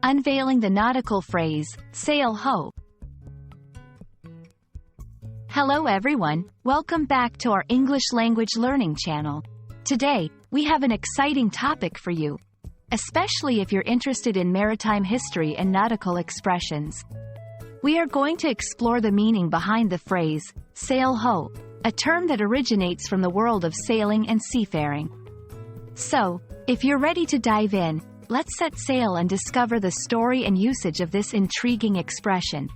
Unveiling the Nautical Phrase, sail ho. Hello everyone, welcome back to our English language learning channel. Today, we have an exciting topic for you, especially if you're interested in maritime history and nautical expressions. We are going to explore the meaning behind the phrase, sail ho, a term that originates from the world of sailing and seafaring. So, if you're ready to dive in, let's set sail and discover the story and usage of this intriguing expression.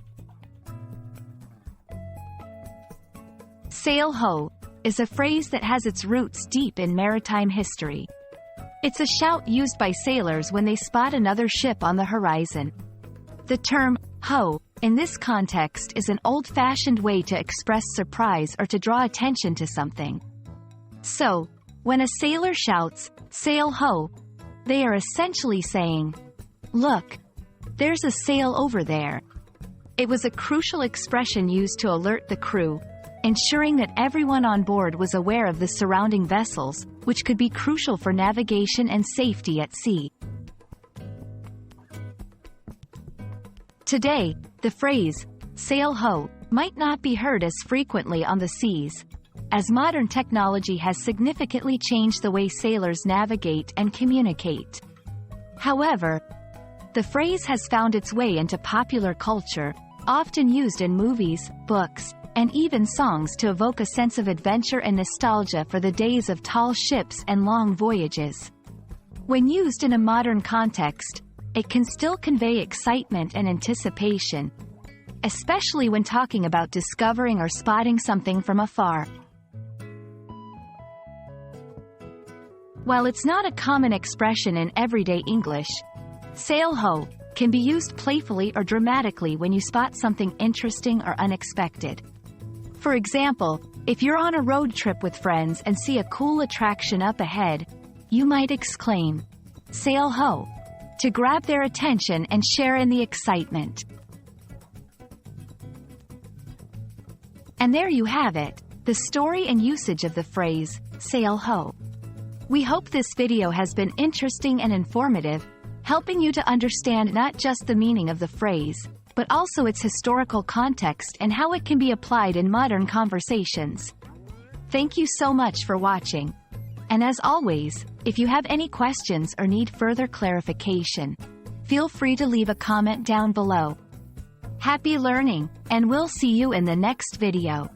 Sail ho is a phrase that has its roots deep in maritime history. It's a shout used by sailors when they spot another ship on the horizon. The term ho in this context is an old-fashioned way to express surprise or to draw attention to something. So, when a sailor shouts, "Sail ho," they are essentially saying, "Look, there's a sail over there." It was a crucial expression used to alert the crew, ensuring that everyone on board was aware of the surrounding vessels, which could be crucial for navigation and safety at sea. Today, the phrase, sail ho, might not be heard as frequently on the seas, as modern technology has significantly changed the way sailors navigate and communicate. However, the phrase has found its way into popular culture, often used in movies, books, and even songs to evoke a sense of adventure and nostalgia for the days of tall ships and long voyages. When used in a modern context, it can still convey excitement and anticipation, especially when talking about discovering or spotting something from afar. While it's not a common expression in everyday English, sail ho can be used playfully or dramatically when you spot something interesting or unexpected. For example, if you're on a road trip with friends and see a cool attraction up ahead, you might exclaim, "Sail ho," to grab their attention and share in the excitement. And there you have it, the story and usage of the phrase, sail ho. We hope this video has been interesting and informative, helping you to understand not just the meaning of the phrase, but also its historical context and how it can be applied in modern conversations. Thank you so much for watching. And as always, if you have any questions or need further clarification, feel free to leave a comment down below. Happy learning, and we'll see you in the next video.